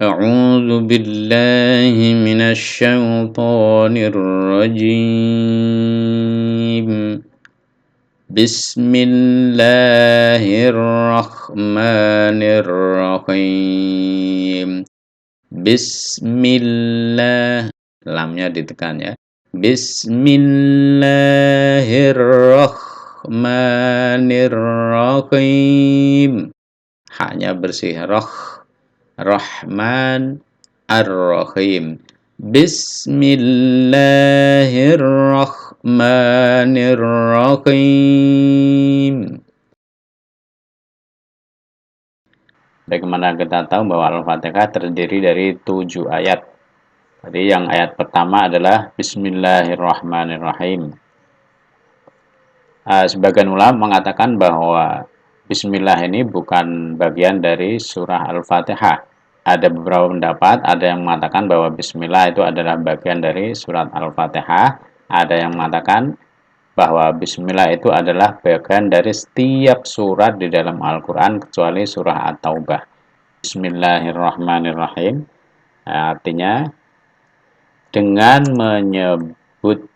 أعوذ بالله من الشيطان الرجيم. بسم الله الرحمن الرحيم. Bismillah, lamnya ditekan ya. Bismillahirrahmanirrahim. Haknya bersih, Rahman Ar-Rahim. Bismillahirrahmanirrahim. Bagaimana kita tahu bahwa Al-Fatihah terdiri dari 7 ayat. Jadi yang ayat pertama adalah Bismillahirrahmanirrahim. Sebagian ulama mengatakan bahwa Bismillah ini bukan bagian dari surah Al-Fatihah. Ada beberapa pendapat, ada yang mengatakan bahwa Bismillah itu adalah bagian dari surat Al-Fatihah. Ada yang mengatakan bahwa Bismillah itu adalah bagian dari setiap surat di dalam Al-Quran kecuali surah At-Taubah. Bismillahirrahmanirrahim. Artinya dengan menyebut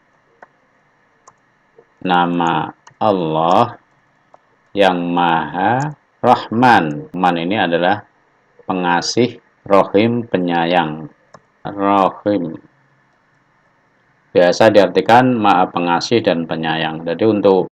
nama Allah yang Maha Rahman. Rahman ini adalah pengasih, Rahim penyayang. Rahim biasa diartikan Maha Pengasih dan Penyayang. Jadi untuk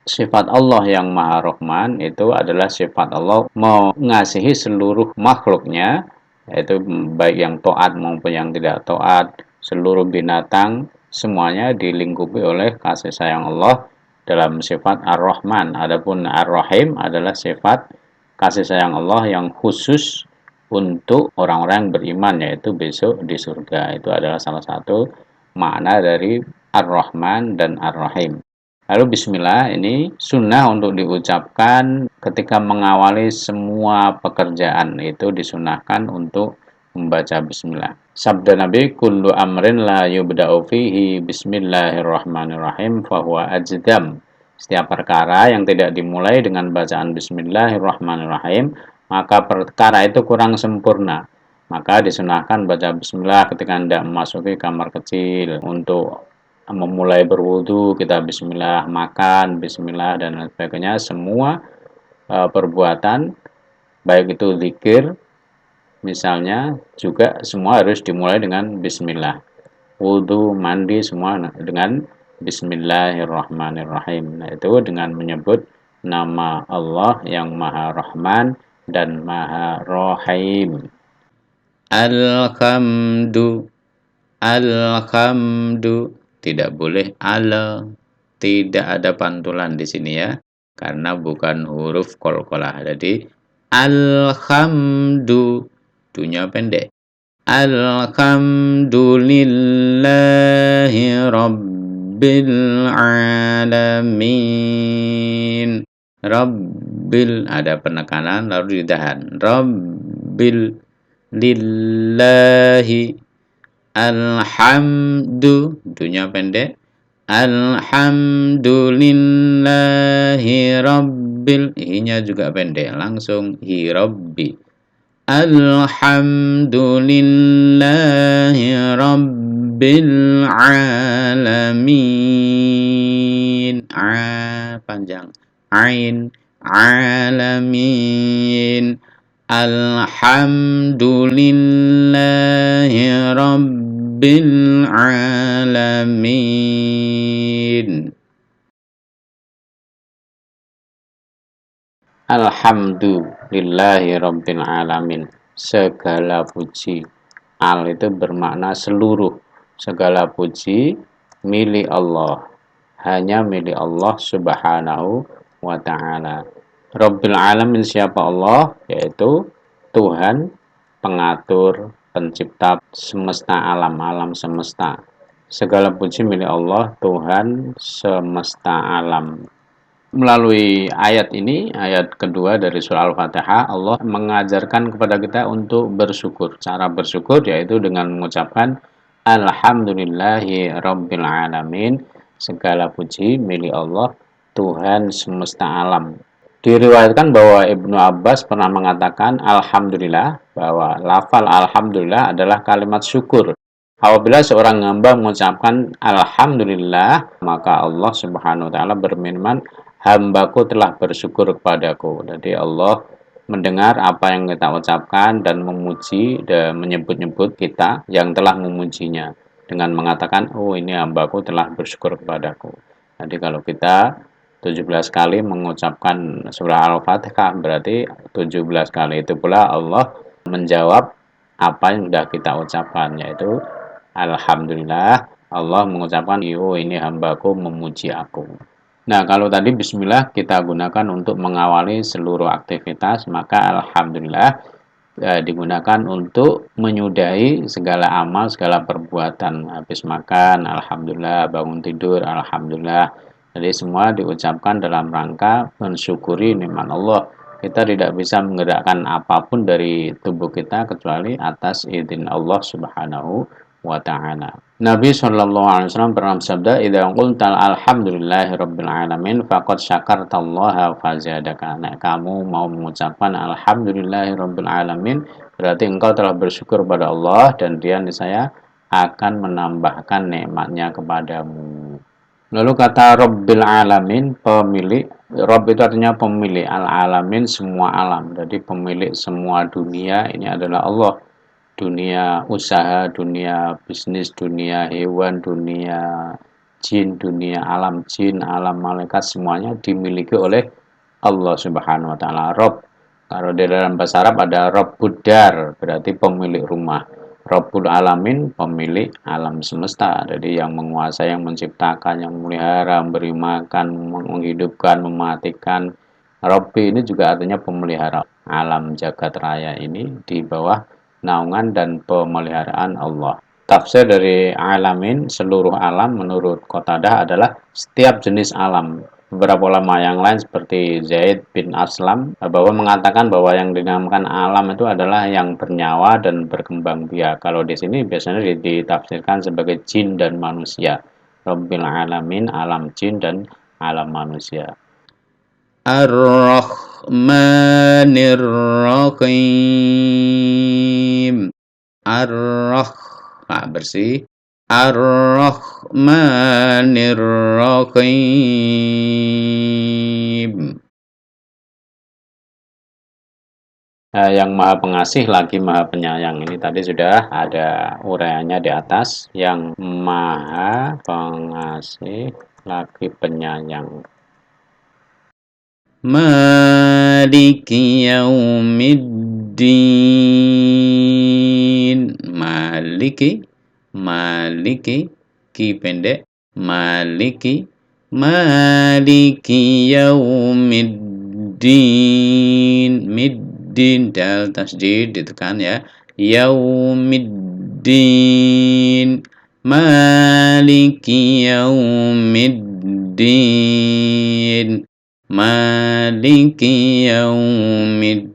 sifat Allah yang Maha Rahman itu adalah sifat Allah mengasihi seluruh makhluknya, yaitu baik yang taat maupun yang tidak taat, seluruh binatang semuanya dilingkupi oleh kasih sayang Allah dalam sifat Ar-Rahman. Adapun Ar-Rahim adalah sifat kasih sayang Allah yang khusus untuk orang-orang yang beriman, yaitu besok di surga. Itu adalah salah satu makna dari Ar-Rahman dan Ar-Rahim. Lalu Bismillah ini sunnah untuk diucapkan ketika mengawali semua pekerjaan. Itu disunahkan untuk membaca Bismillah. Sabda Nabi, kullu amrin la yubda'u fihi Bismillahirrahmanirrahim fahuwa ajdam. Setiap perkara yang tidak dimulai dengan bacaan Bismillahirrahmanirrahim, maka perkara itu kurang sempurna. Maka disunahkan baca Bismillah ketika hendak memasuki kamar kecil, untuk memulai berwudu kita Bismillah, makan Bismillah, dan lain sebagainya. Semua perbuatan baik itu zikir misalnya juga semua harus dimulai dengan Bismillah. Wudu, mandi semua dengan Bismillahirrahmanirrahim. Nah, itu dengan menyebut nama Allah yang Maha Rahman dan Maha Rahim. Alhamdu, tidak boleh ala, tidak ada pantulan di sini ya, karena bukan huruf qalqalah. Jadi alhamdu, dunya pendek. Alhamdulillahi rabbil alamin. Rabbil ada penekanan lalu ditahan. Rabbil lillahi. Alhamdu, dunya pendek. Alhamdulillahi rabbil, hinya juga pendek, langsung hi rabbi. Alhamdulillahi rabbil alamin. Panjang. Ain, alamin. Alhamdulillahi rabbil alamin. Alhamdulillahi rabbil alamin. Segala puji. Al itu bermakna seluruh. Segala puji milik Allah. Hanya milik Allah subhanahu wa ta'ala. Rabbil alamin siapa Allah? Yaitu Tuhan, pengatur, pencipta semesta alam, alam semesta. Segala puji milik Allah, Tuhan semesta alam. Melalui ayat ini, ayat kedua dari surah Al-Fatihah, Allah mengajarkan kepada kita untuk bersyukur. Cara bersyukur yaitu dengan mengucapkan Alhamdulillahi Rabbil Alamin. Segala puji milik Allah, Tuhan semesta alam. Diriwayatkan bahwa Ibnu Abbas pernah mengatakan alhamdulillah, bahwa lafal alhamdulillah adalah kalimat syukur. Apabila seorang hamba mengucapkan alhamdulillah, maka Allah Subhanahu wa taala berfirman, hambaku telah bersyukur kepadaku. Jadi Allah mendengar apa yang kita ucapkan dan memuji dan menyebut-nyebut kita yang telah memujinya dengan mengatakan, oh ini hambaku telah bersyukur kepadaku. Jadi kalau kita 17 kali mengucapkan surah Al-Fatihah, berarti 17 kali itu pula Allah menjawab apa yang sudah kita ucapkan, yaitu alhamdulillah, Allah mengucapkan, oh ini hambaku memuji aku. Nah, kalau tadi bismillah kita gunakan untuk mengawali seluruh aktivitas, maka alhamdulillah digunakan untuk menyudahi segala amal, segala perbuatan. Habis makan, alhamdulillah, bangun tidur, alhamdulillah. Jadi semua diucapkan dalam rangka mensyukuri nikmat Allah. Kita tidak bisa menggerakkan apapun dari tubuh kita kecuali atas izin Allah Subhanahu wa ta'ala. Nabi Shallallahu Alaihi Wasallam pernah bersabda, "Idza qultal alhamdulillahirabbil alamin, faqad syakartallaha fazadaka." Nah, kamu mau mengucapkan alhamdulillahirabbil alamin, berarti engkau telah bersyukur pada Allah dan Dia niscaya akan menambahkan nikmatnya kepadamu. Lalu kata Rabbil Alamin, pemilik. Rabb itu artinya pemilik, al-alamin semua alam. Jadi pemilik semua dunia ini adalah Allah. Dunia usaha, dunia bisnis, dunia hewan, dunia jin, dunia alam jin, alam malaikat, semuanya dimiliki oleh Allah Subhanahu wa taala. Rabb. Kalau di dalam bahasa Arab ada Rabbud Dar, berarti pemilik rumah. Rabbul Alamin, pemilik alam semesta. Jadi yang menguasai, yang menciptakan, yang memelihara, memberi makan, menghidupkan, mematikan. Rabbi ini juga artinya pemelihara. Alam jagat raya ini di bawah naungan dan pemeliharaan Allah. Tafsir dari alamin, seluruh alam, menurut Qatadah adalah setiap jenis alam. Beberapa ulama yang lain seperti Zaid bin Aslam bahwa mengatakan bahwa yang dinamakan alam itu adalah yang bernyawa dan berkembang biak. Kalau di sini biasanya ditafsirkan sebagai jin dan manusia. Rabbil alamin, alam jin dan alam manusia. Ar-Rahmanir Rahim. Bersih. Ar-Rahmanir Rahim. Yang maha pengasih lagi maha penyayang. Ini tadi sudah ada uraiannya di atas. Yang maha pengasih lagi penyayang. Maliki yaumiddin. Maliki, ki pendek, maliki yaumiddin, middin dal tasdid ditekan ya, yaumiddin, maliki yaumiddin, maliki yaumiddin.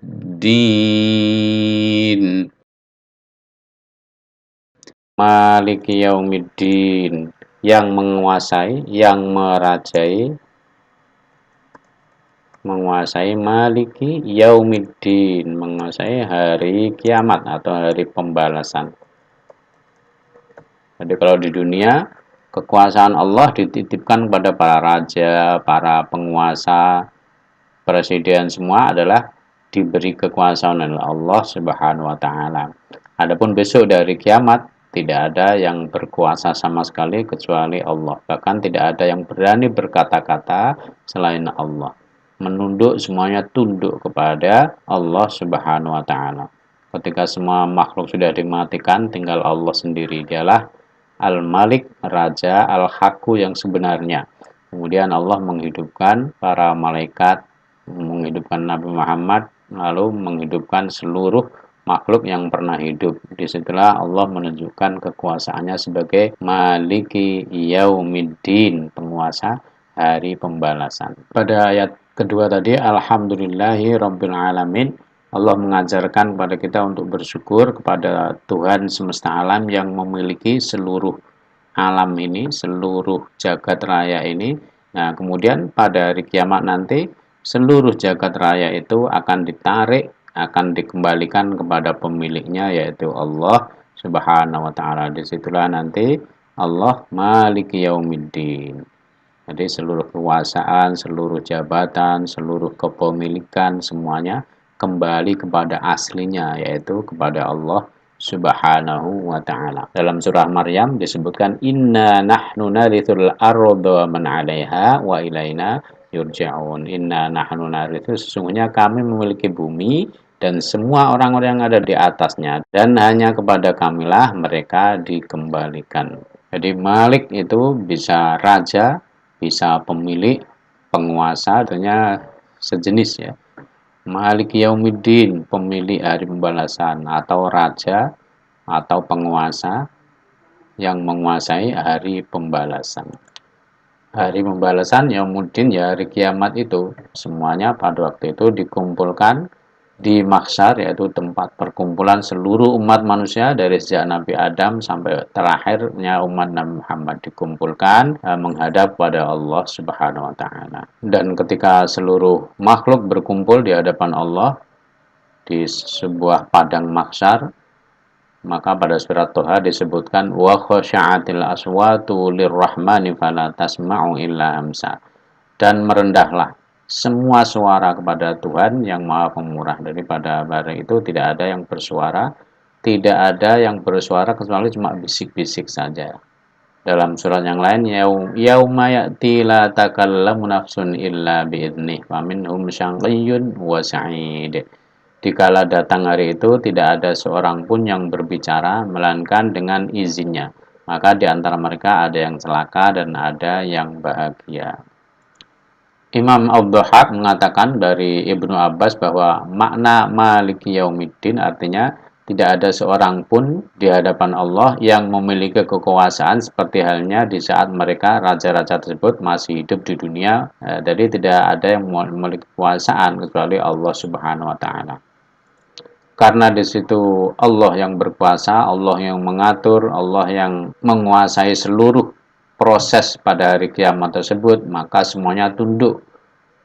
Maliki yaumiddin, yang menguasai, yang merajai, menguasai maliki yaumiddin, menguasai hari kiamat atau hari pembalasan. Jadi kalau di dunia, kekuasaan Allah dititipkan kepada para raja, para penguasa, presiden, semua adalah diberi kekuasaan oleh Allah Subhanahu wa taala. Adapun besok dari kiamat, tidak ada yang berkuasa sama sekali kecuali Allah. Bahkan tidak ada yang berani berkata-kata selain Allah. Menunduk, semuanya tunduk kepada Allah Subhanahu wa taala. Ketika semua makhluk sudah dimatikan, tinggal Allah sendiri. Dialah Al-Malik, Raja, Al-Hakku yang sebenarnya. Kemudian Allah menghidupkan para malaikat, menghidupkan Nabi Muhammad, lalu menghidupkan seluruh makhluk yang pernah hidup. Disitulah Allah menunjukkan kekuasaannya sebagai Maliki Yaumiddin, penguasa hari pembalasan. Pada ayat kedua tadi, Alhamdulillahi Rabbil Alamin, Allah mengajarkan kepada kita untuk bersyukur kepada Tuhan semesta alam yang memiliki seluruh alam ini, seluruh jagat raya ini. Nah, kemudian pada hari kiamat nanti, seluruh jagat raya itu akan ditarik, akan dikembalikan kepada pemiliknya, yaitu Allah Subhanahu wa taala. Disitulah nanti Allah Maliki Yaumiddin. Jadi seluruh kekuasaan, seluruh jabatan, seluruh kepemilikan semuanya kembali kepada aslinya, yaitu kepada Allah Subhanahu wa taala. Dalam surah Maryam disebutkan inna nahnu narithul arda wa man 'alaiha wa ilaina yurja'un. Inna nahnu narithu, sesungguhnya kami memiliki bumi dan semua orang-orang yang ada di atasnya, dan hanya kepada kamilah mereka dikembalikan. Jadi Malik itu bisa raja, bisa pemilik, penguasa, artinya sejenis ya. Malik Yaumiddin, pemilik hari pembalasan, atau raja atau penguasa yang menguasai hari pembalasan. Hari pembalasan Yaumuddin, ya hari kiamat itu, semuanya pada waktu itu dikumpulkan di mahsyar, yaitu tempat perkumpulan seluruh umat manusia dari sejak Nabi Adam sampai terakhirnya umat Nabi Muhammad dikumpulkan menghadap pada Allah Subhanahu wa taala. Dan ketika seluruh makhluk berkumpul di hadapan Allah di sebuah padang mahsyar, maka pada surat Toha disebutkan wa khasya'atil aswatu lirrahmani fala tasma'u illa hamsa, dan merendahlah semua suara kepada Tuhan yang Maha Pemurah. Daripada barang itu tidak ada yang bersuara, tidak ada yang bersuara kecuali cuma bisik-bisik saja. Dalam surat yang lain, yauma ya'ti la takallamu nafsun illa bi'idnih wa minhum syaqiyyun wa sa'id. Dikala datang hari itu, tidak ada seorang pun yang berbicara melainkan dengan izinnya. Maka di antara mereka ada yang celaka dan ada yang bahagia. Imam Ad-Dhahhak mengatakan dari Ibnu Abbas bahwa makna Maliki Yaumiddin artinya tidak ada seorang pun di hadapan Allah yang memiliki kekuasaan seperti halnya di saat mereka raja-raja tersebut masih hidup di dunia. Jadi tidak ada yang memiliki kekuasaan kecuali Allah Subhanahu wa taala. Karena di situ Allah yang berkuasa, Allah yang mengatur, Allah yang menguasai seluruh proses pada hari kiamat tersebut, maka semuanya tunduk.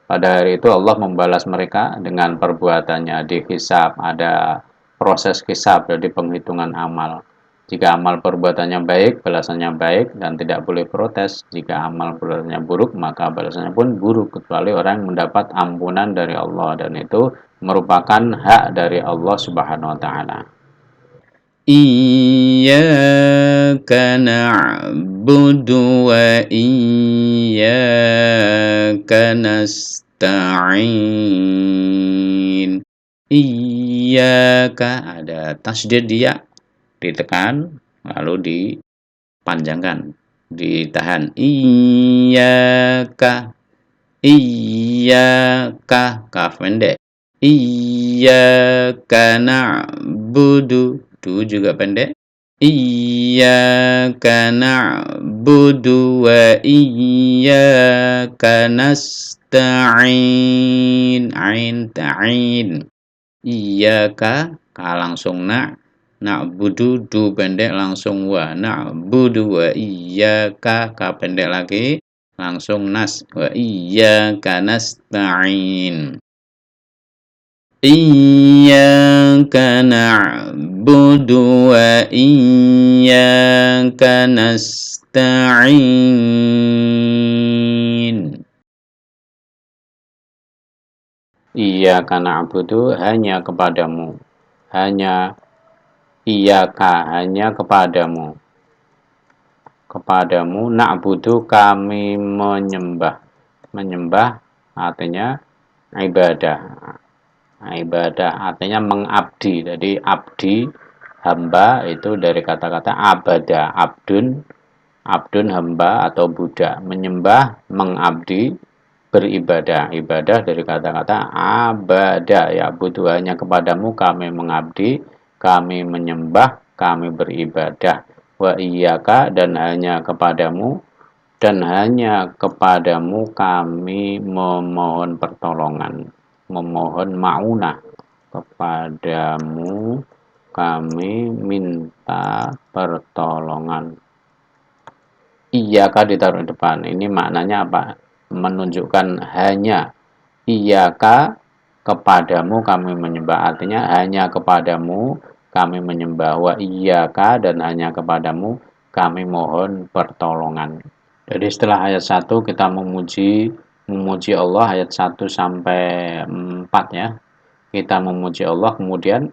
Pada hari itu Allah membalas mereka dengan perbuatannya. Dihisab, ada proses hisab, jadi penghitungan amal. Jika amal perbuatannya baik, balasannya baik dan tidak boleh protes. Jika amal perbuatannya buruk, maka balasannya pun buruk, kecuali orang yang mendapat ampunan dari Allah, dan itu merupakan hak dari Allah Subhanahu wa taala. Iyyaka na'budu wa iyyaka nasta'in. Iyyaka, ada tasdid ya, ditekan lalu dipanjangkan, ditahan. Iyyaka, iyyaka, kaf pendek. Iyyaka na'budu, du juga pendek. Iyyaka na'budu wa iyyaka nasta'in. Ain ta'in. Iyyaka, ka langsung na'budu, du pendek langsung wa. Na'budu wa iyyaka, ka pendek lagi langsung nas. Wa iyyaka nasta'in. Iyyaka na'budu wa iyyaka nasta'in. Iyyaka na'budu, hanya kepadamu. Hanya iyyaka, hanya kepadamu. Kepadamu na'budu, kami menyembah. Menyembah artinya ibadah. Ibadah artinya mengabdi. Jadi abdi, hamba, itu dari kata-kata abada, abdun, abdun hamba atau budak. Menyembah, mengabdi, beribadah. Ibadah dari kata-kata abada, ya butuh, hanya kepadamu kami mengabdi, kami menyembah, kami beribadah. Wa iyyaka, dan hanya kepadamu, dan hanya kepadamu kami memohon pertolongan, memohon ma'unah. Kepadamu kami minta pertolongan. Iyyaka ditaruh di depan. Ini maknanya apa? Menunjukkan hanya Iyyaka, kepadamu kami menyembah, artinya hanya kepadamu kami menyembah, wa iyyaka, dan hanya kepadamu kami mohon pertolongan. Jadi setelah ayat 1 kita memuji Allah ayat 1 sampai 4 ya. Kita memuji Allah, kemudian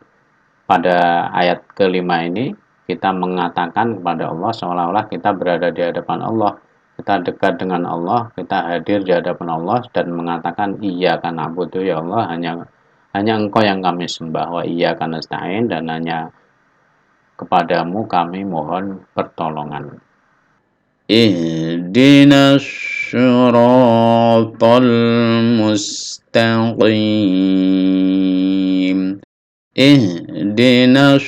pada ayat kelima ini kita mengatakan kepada Allah seolah-olah kita berada di hadapan Allah, kita dekat dengan Allah, kita hadir di hadapan Allah dan mengatakan iyyaka na'budu, ya Allah, hanya Engkau yang kami sembah, wa iyyaka nasta'in, dan hanya kepadamu kami mohon pertolongan. Ihdinas syiratal mustaqim. Ihdinas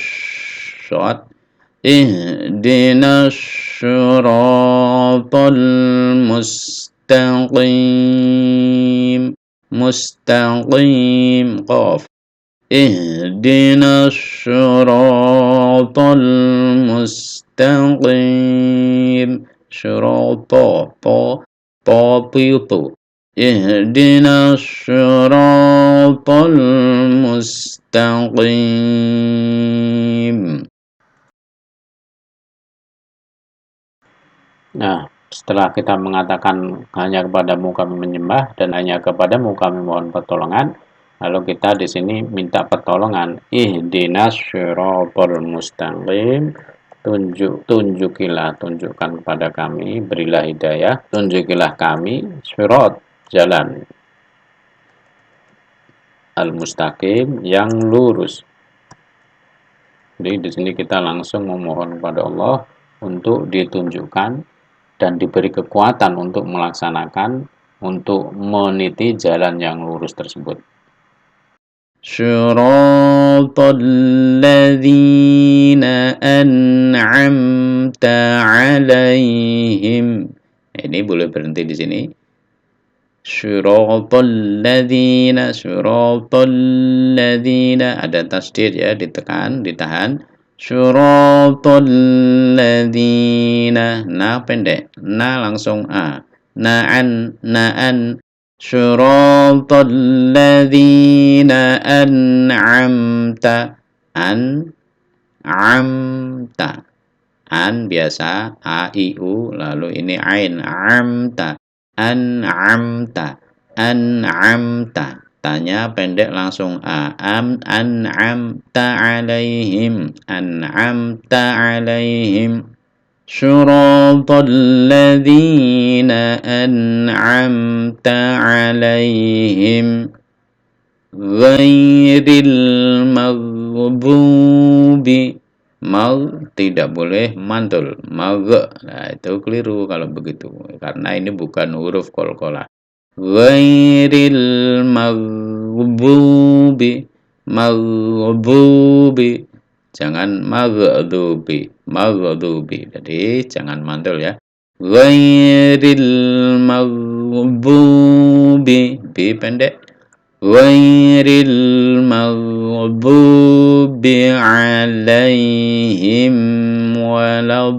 syiratal mustaqim. Mustaqim, qaf. Ihdinas syiratal mustaqim. Syirata, ihdinas syiratal mustaqim. Nah, setelah kita mengatakan hanya kepadamu kami menyembah dan hanya kepadamu kami mohon pertolongan, lalu kita di sini minta pertolongan. Ihdinas syiratal mustaqim. Tunjukkan kepada kami, berilah hidayah, tunjukilah kami syirat, jalan al-mustaqim, yang lurus. Jadi di sini kita langsung memohon kepada Allah untuk ditunjukkan dan diberi kekuatan untuk melaksanakan, untuk meniti jalan yang lurus tersebut. Syiratal ladzina an'amta 'alaihim. Ini boleh berhenti di sini. Syiratal ladzina, ada tasdid ya, ditekan, ditahan. Syiratal ladzina, na pendek, na langsung a. Na'an. Syiratal ladzina an'amta. An'amta. An biasa, a, i, u, lalu ini ain, amta. An'amta. Tanya pendek langsung a. An'amta 'alaihim. An'amta 'alaihim. Syiratal ladzina an'amta 'alaihim ghairil maghdubi. Tidak boleh mantul. Nah, itu keliru kalau begitu, karena ini bukan huruf qalqalah. Ghairil maghdubi. Jangan maghdubi. Jadi jangan mantul ya. Ghairil maghdubi. B pendek. Ghairil maghdubi 'alaihim waladdallin.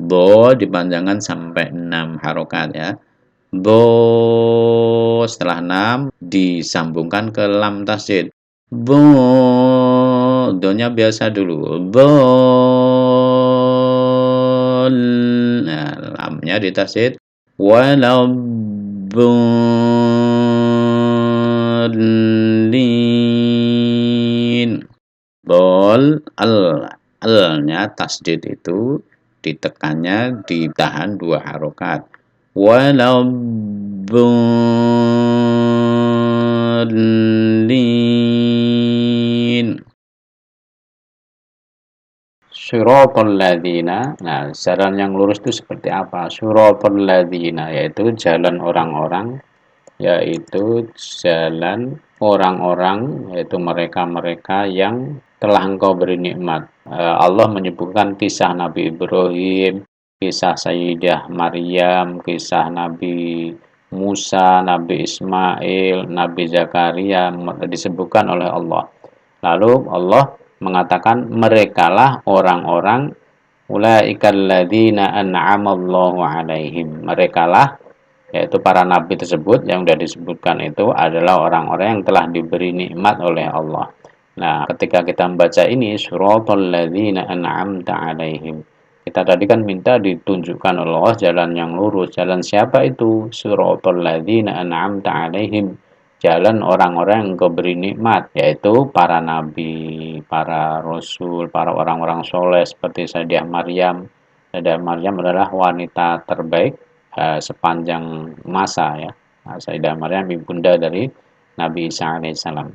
Do dipanjangkan sampai 6 harokat ya. Do setelah 6 disambungkan ke lam tasdid. Do-nya biasa dulu. Nah, lamnya ditasdid. Waladdallin. Al-nya tasdid itu ditekannya ditahan 2 harokat. Waladdallin. Syiratal ladzina. Nah, jalan yang lurus itu seperti apa? Syiratal ladzina, yaitu jalan orang-orang, yaitu jalan orang-orang, yaitu mereka-mereka yang telah Engkau beri nikmat. Allah menyebutkan kisah Nabi Ibrahim, kisah Sayyidah Maryam, kisah Nabi Musa, Nabi Ismail, Nabi Zakaria, disebutkan oleh Allah. Lalu Allah mengatakan merekalah orang-orang ulaikal ladzina an'amallahu 'alaihim. Merekalah, yaitu para nabi tersebut yang sudah disebutkan itu adalah orang-orang yang telah diberi nikmat oleh Allah. Nah, ketika kita membaca ini suratal ladzina an'amta 'alaihim. Kita tadi kan minta ditunjukkan oleh Allah jalan yang lurus. Jalan siapa itu? Suratal ladzina an'amta 'alaihim. Jalan orang-orang yang Engkau beri nikmat, yaitu para nabi, para rasul, para orang-orang soleh seperti Sayyidah Maryam. Sayyidah Maryam adalah wanita terbaik sepanjang masa ya. Sayyidah Maryam ibunda dari Nabi Isa alaihissalam.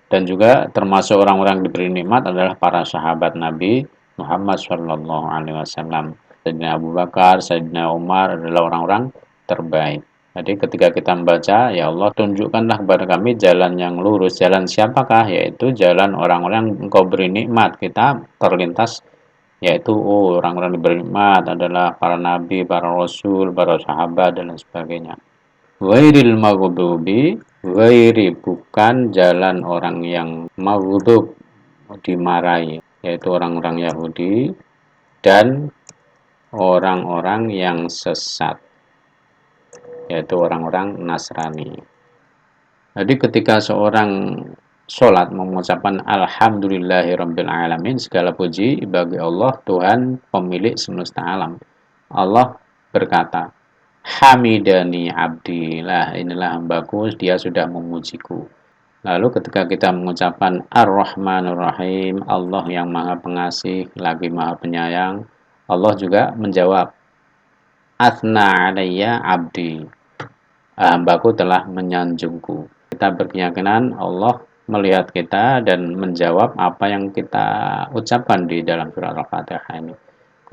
Dan juga termasuk orang-orang yang diberi nikmat adalah para sahabat Nabi Muhammad Shallallahu Alaihi Wasallam. Sayyidina Abu Bakar, Sayyidina Umar adalah orang-orang terbaik. Jadi ketika kita membaca, ya Allah tunjukkanlah kepada kami jalan yang lurus. Jalan siapakah? Yaitu jalan orang-orang yang Engkau beri nikmat. Kita terlintas, yaitu orang-orang diberi nikmat adalah para nabi, para rasul, para sahabat, dan lain sebagainya. Ghairil maghdubi, ghairi bukan jalan orang yang maghdub, dimarahi, yaitu orang-orang Yahudi dan orang-orang yang sesat, yaitu orang-orang Nasrani. Jadi ketika seorang sholat mengucapkan Alhamdulillahirabbil alamin, segala puji bagi Allah Tuhan pemilik semesta alam. Allah berkata, Hamidani abdi, lah inilah hambaku, dia sudah memujiku. Lalu ketika kita mengucapkan Ar-Rahmanur Rahim, Allah yang maha pengasih lagi maha penyayang, Allah juga menjawab, Athna alayya abdi, hambaku telah menyanjungku. Kita berkeyakinan Allah melihat kita dan menjawab apa yang kita ucapkan di dalam surat Al-Fatihah ini.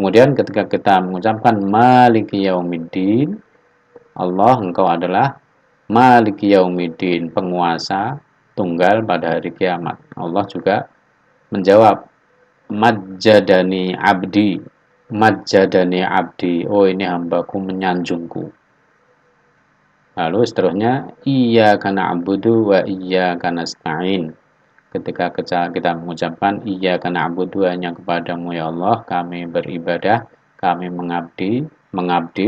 Kemudian ketika kita mengucapkan Maliki Yaumiddin, Allah engkau adalah Maliki Yaumiddin, penguasa tunggal pada hari kiamat. Allah juga menjawab Majjadani abdi, Majjadani abdi, oh ini hambaku menyanjungku. Lalu seterusnya iyyaka na'budu wa iyyaka nasta'in. Ketika kita mengucapkan iyyaka na'budu, hanya kepadamu ya Allah kami beribadah, kami mengabdi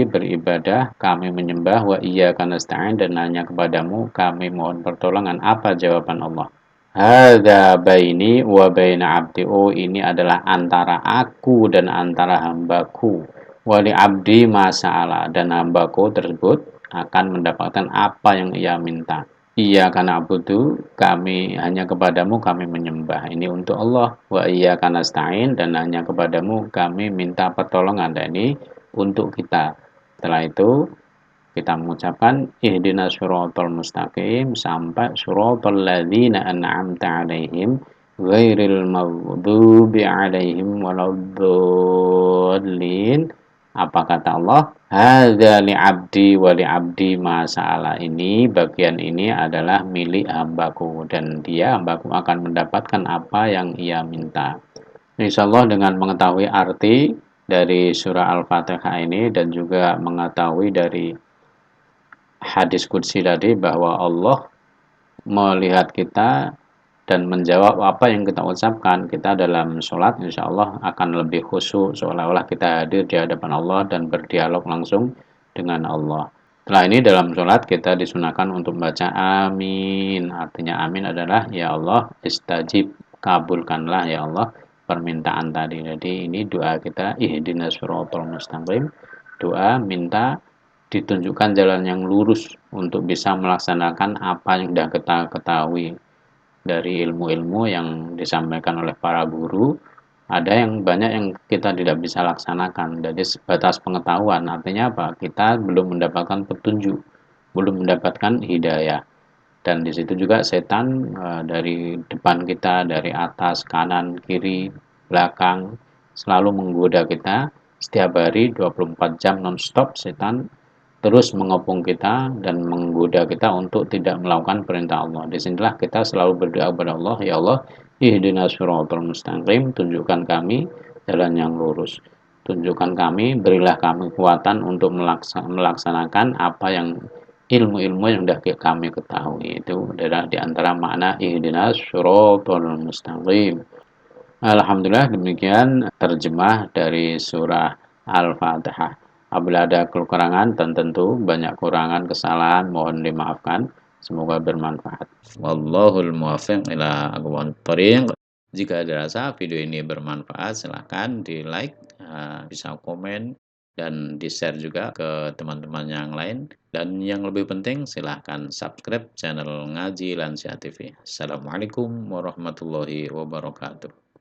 beribadah, kami menyembah, wa iyyaka nasta'in, dan hanya kepadamu kami mohon pertolongan. Apa jawaban Allah? Hadza baini wa baina abdi, oh ini adalah antara aku dan antara hambaku. Wali abdi masa'ala, dan hambaku tersebut akan mendapatkan apa yang ia minta. Iyyaka na'budu, kami hanya kepadamu kami menyembah. Ini untuk Allah. Wa iyyaka nasta'in, dan hanya kepadamu kami minta pertolongan. Dan ini untuk kita. Setelah itu kita mengucapkan ihdinas siratal mustaqim sampai siratal ladzina an'amta 'alaihim ghairil maghdubi 'alaihim waladdallin. Apa kata Allah? Hadza li'abdi wa li'abdi ma sa'ala, ini bagian ini adalah milik hambaku dan dia hambaku akan mendapatkan apa yang ia minta. Insyaallah dengan mengetahui arti dari surah Al-Fatihah ini dan juga mengetahui dari hadis qudsi tadi bahwa Allah melihat kita dan menjawab apa yang kita ucapkan, kita dalam sholat insya Allah akan lebih khusyuk, seolah-olah kita hadir di hadapan Allah dan berdialog langsung dengan Allah. Setelah ini dalam sholat kita disunahkan untuk membaca amin. Artinya amin adalah ya Allah istajib, kabulkanlah ya Allah permintaan tadi. Jadi ini doa kita, ihdinas siratal mustaqim, doa minta ditunjukkan jalan yang lurus untuk bisa melaksanakan apa yang sudah kita ketahui dari ilmu-ilmu yang disampaikan oleh para guru. Ada yang banyak yang kita tidak bisa laksanakan, jadi sebatas pengetahuan. Artinya apa? Kita belum mendapatkan petunjuk, belum mendapatkan hidayah. Dan di situ juga setan dari depan kita, dari atas, kanan, kiri, belakang, selalu menggoda kita. Setiap hari 24 jam non-stop setan terus mengepung kita dan menggoda kita untuk tidak melakukan perintah Allah. Disinilah kita selalu berdoa kepada Allah, ya Allah, ihdinas siratal mustaqim, tunjukkan kami jalan yang lurus. Tunjukkan kami, berilah kami kekuatan untuk melaksanakan apa yang ilmu-ilmu yang sudah kami ketahui. Itu adalah di antara makna ihdinas siratal mustaqim. Alhamdulillah demikian terjemah dari surah Al-Fatihah. Apabila ada kekurangan dan tentu banyak kurangan kesalahan mohon dimaafkan. Semoga bermanfaat. Wallahul muwaffiq ila aqwamit thoriq. Jika dirasa video ini bermanfaat silahkan di like, bisa komen dan di-share juga ke teman-teman yang lain. Dan yang lebih penting silahkan subscribe channel Ngaji Lansia TV. Assalamualaikum warahmatullahi wabarakatuh.